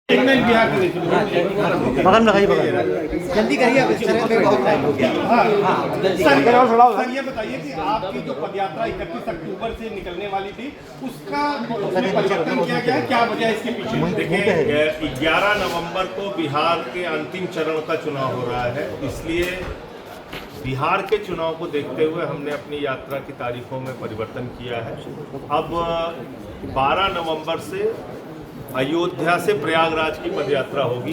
बगल में खाइए, बगल जल्दी करिए, अब इस तरह पे बहुत टाइम हो गया। सर ये बताइए कि आपकी जो पदयात्रा 31 अक्टूबर से निकलने वाली थी उसका परिवर्तन किया गया है, क्या वजह इसके पीछे? देखिए 11 नवंबर को बिहार के अंतिम चरण का चुनाव हो रहा है, इसलिए बिहार के चुनाव को देखते हुए हमने अपनी यात्रा की तारीखों में परिवर्तन किया है। अब 12 नवंबर से अयोध्या से प्रयागराज की पदयात्रा होगी,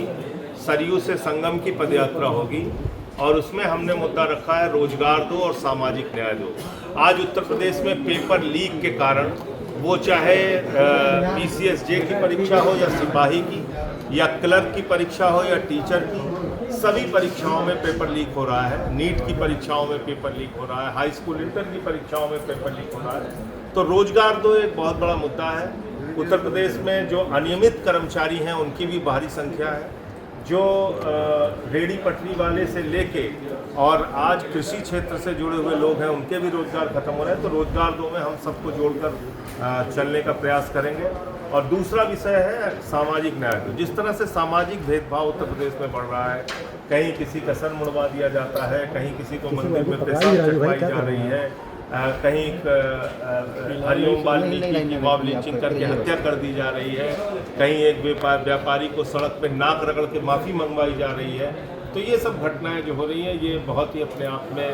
सरयू से संगम की पदयात्रा होगी और उसमें हमने मुद्दा रखा है रोजगार दो और सामाजिक न्याय दो। आज उत्तर प्रदेश में पेपर लीक के कारण, वो चाहे PCSJ की परीक्षा हो या सिपाही की या क्लर्क की परीक्षा हो या टीचर की, सभी परीक्षाओं में पेपर लीक हो रहा है। नीट की परीक्षाओं में पेपर लीक हो रहा है, हाई स्कूल इंटर की परीक्षाओं में पेपर लीक हो रहा है। तो रोजगार दो एक बहुत बड़ा मुद्दा है। उत्तर प्रदेश में जो अनियमित कर्मचारी हैं उनकी भी भारी संख्या है, जो रेहड़ी पटरी वाले से लेके और आज कृषि क्षेत्र से जुड़े हुए लोग हैं उनके भी रोजगार खत्म हो रहे हैं। तो रोजगार दो में हम सबको जोड़कर चलने का प्रयास करेंगे। और दूसरा विषय है सामाजिक न्याय दो। जिस तरह से सामाजिक भेदभाव उत्तर प्रदेश में बढ़ रहा है, कहीं किसी का सर मुड़वा दिया जाता है, कहीं किसी को मंदिर में पेशाब चढ़वाई जा रही है, कहीं हरिओम वाल्मीकि की मॉब लिंचिंग करके हत्या कर दी जा रही है, कहीं एक व्यापारी को सड़क पे नाक रगड़ के माफ़ी मंगवाई जा रही है। तो ये सब घटनाएं जो हो रही हैं ये बहुत ही अपने आप में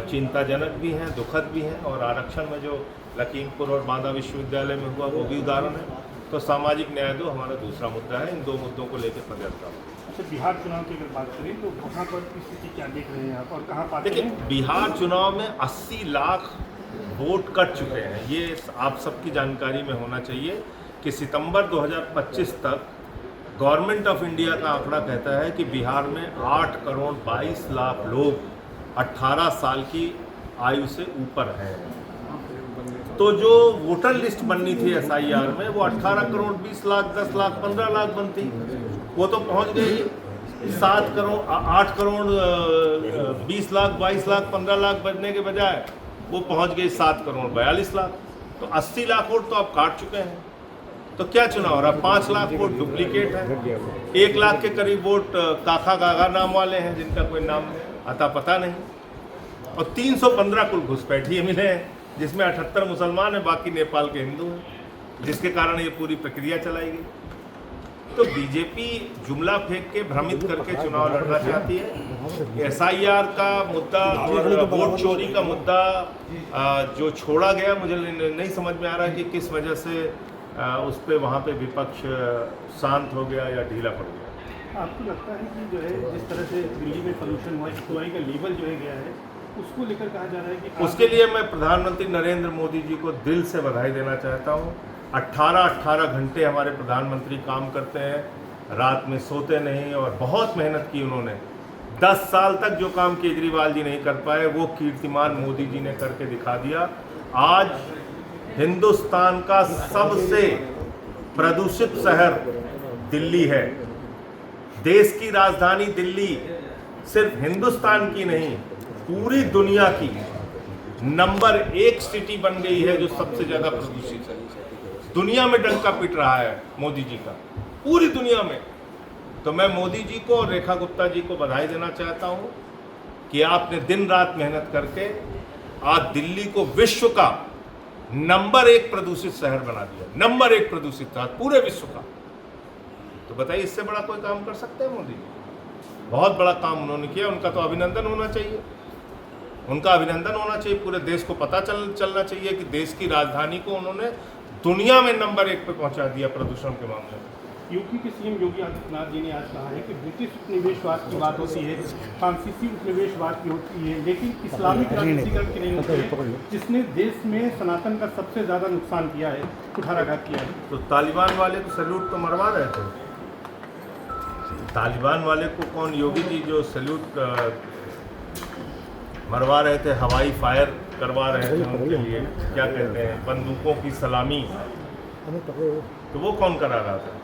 चिंताजनक भी हैं, दुखद भी हैं। और आरक्षण में जो लखीमपुर और बांदा विश्वविद्यालय में हुआ वो भी उदाहरण है। तो सामाजिक न्याय दो हमारा दूसरा मुद्दा है। इन दो मुद्दों को लेकर पदयात्रा। अच्छा, बिहार चुनाव की अगर बात करें तो वहाँ पर स्थिति क्या देख रहे हैं आप और कहाँ पाते हैं? देखिए बिहार चुनाव में 80 लाख वोट कट चुके हैं। ये आप सबकी जानकारी में होना चाहिए कि सितंबर 2025 तक गवर्नमेंट ऑफ इंडिया का आंकड़ा कहता है कि बिहार में 8 करोड़ 22 लाख लोग 18 साल की आयु से ऊपर हैं। तो जो वोटर लिस्ट बननी थी SIR में वो 18 करोड़ 20 लाख 10 लाख 15 लाख बनती, वो तो पहुंच गई 8 करोड़ 20 लाख 22 लाख 15 लाख बनने के बजाय वो पहुंच गई 7 करोड़ 42 लाख। तो 80 लाख वोट तो आप काट चुके हैं। तो क्या चुनाव हो रहा है? 5 लाख वोट डुप्लीकेट है, 1 लाख के करीब वोट काका गागा नाम वाले हैं जिनका कोई नाम अता पता नहीं, और 315 कुल घुसपैठिए मिले हैं जिसमें 78 मुसलमान हैं, बाकी नेपाल के हिंदू हैं, जिसके कारण ये पूरी प्रक्रिया चलाई गई। तो बीजेपी जुमला फेंक के भ्रमित करके चुनाव लड़ना चाहती है। SIR का मुद्दा और वोट चोरी का मुद्दा जो छोड़ा गया, मुझे नहीं समझ में आ रहा कि किस वजह से उस पर वहाँ पे विपक्ष शांत हो गया या ढीला पड़ गया। आपको लगता है कि जो है जिस तरह से दिल्ली में पोल्यूशन हुआ, एक्यूआई का लेवल जो है गया है, उसको लेकर कहा जा रहा है कि उसके लिए मैं प्रधानमंत्री नरेंद्र मोदी जी को दिल से बधाई देना चाहता हूँ। 18 घंटे हमारे प्रधानमंत्री काम करते हैं, रात में सोते नहीं और बहुत मेहनत की उन्होंने। 10 साल तक जो काम केजरीवाल जी नहीं कर पाए वो कीर्तिमान मोदी जी ने करके दिखा दिया। आज हिंदुस्तान का सबसे प्रदूषित शहर दिल्ली है। देश की राजधानी दिल्ली सिर्फ हिंदुस्तान की नहीं पूरी दुनिया की नंबर 1 सिटी बन गई है जो सबसे ज्यादा प्रदूषित है। दुनिया में डंका पिट रहा है मोदी जी का, पूरी दुनिया में। तो मैं मोदी जी को और रेखा गुप्ता जी को बधाई देना चाहता हूं कि आपने दिन रात मेहनत करके आज दिल्ली को विश्व का नंबर 1 प्रदूषित शहर बना दिया, नंबर 1 प्रदूषित शहर पूरे विश्व का। तो बताइए इससे बड़ा कोई काम कर सकते हैं मोदी जी? बहुत बड़ा काम उन्होंने किया, उनका तो अभिनंदन होना चाहिए, उनका अभिनंदन होना चाहिए। पूरे देश को पता चलना चाहिए कि देश की राजधानी को उन्होंने दुनिया में नंबर 1 पे पहुंचा दिया प्रदूषण के मामले में। यूपी के CM योगी आदित्यनाथ जी ने आज कहा है कि ब्रिटिश उपनिवेशवाद की बात होती है, फ्रांसीसी उपनिवेशवाद की होती है, लेकिन इस्लामिक राजनीतिकरण की नहीं होती है, जिसने देश में सनातन का सबसे ज़्यादा नुकसान किया है, कुठाराघात किया है। तो तालिबान वाले को सैल्यूट तो मरवा रहे थे। तालिबान वाले को कौन, योगी जी जो सैल्यूट मरवा रहे थे, हवाई फायर करवा रहे थे उनके लिए, क्या कहते हैं, बंदूकों की सलामी, तो वो कौन करा रहा था?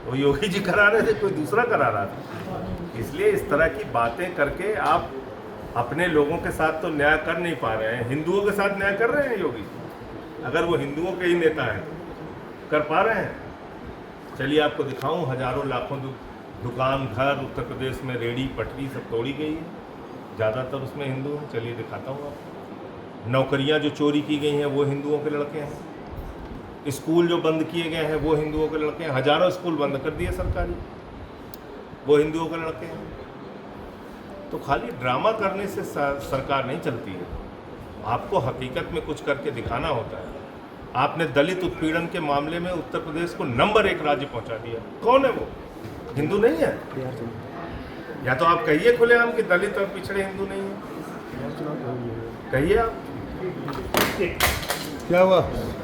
वो योगी जी करा रहे थे, कोई दूसरा करा रहा था। इसलिए इस तरह की बातें करके आप अपने लोगों के साथ तो न्याय कर नहीं पा रहे हैं। हिंदुओं के साथ न्याय कर रहे हैं योगी? अगर वो हिंदुओं के ही नेता हैं तो कर पा रहे हैं? चलिए आपको दिखाऊं, हजारों लाखों दुकान घर उत्तर प्रदेश में रेडी पटरी सब तोड़ी गई है, ज़्यादातर उसमें हिंदू हैं। चलिए दिखाता हूँ आपको। नौकरियां जो चोरी की गई हैं वो हिंदुओं के लड़के हैं। स्कूल जो बंद किए गए हैं वो हिंदुओं के लड़के हैं। हजारों स्कूल बंद कर दिए सरकारी, वो हिंदुओं के लड़के हैं। तो खाली ड्रामा करने से सरकार नहीं चलती है, आपको हकीकत में कुछ करके दिखाना होता है। आपने दलित उत्पीड़न के मामले में उत्तर प्रदेश को नंबर 1 राज्य पहुंचा दिया। कौन है वो? हिंदू नहीं है? या तो आप कहिए खुलेआम कि दलित और पिछड़े हिंदू नहीं है, कहिए आप। एक क्या हुआ?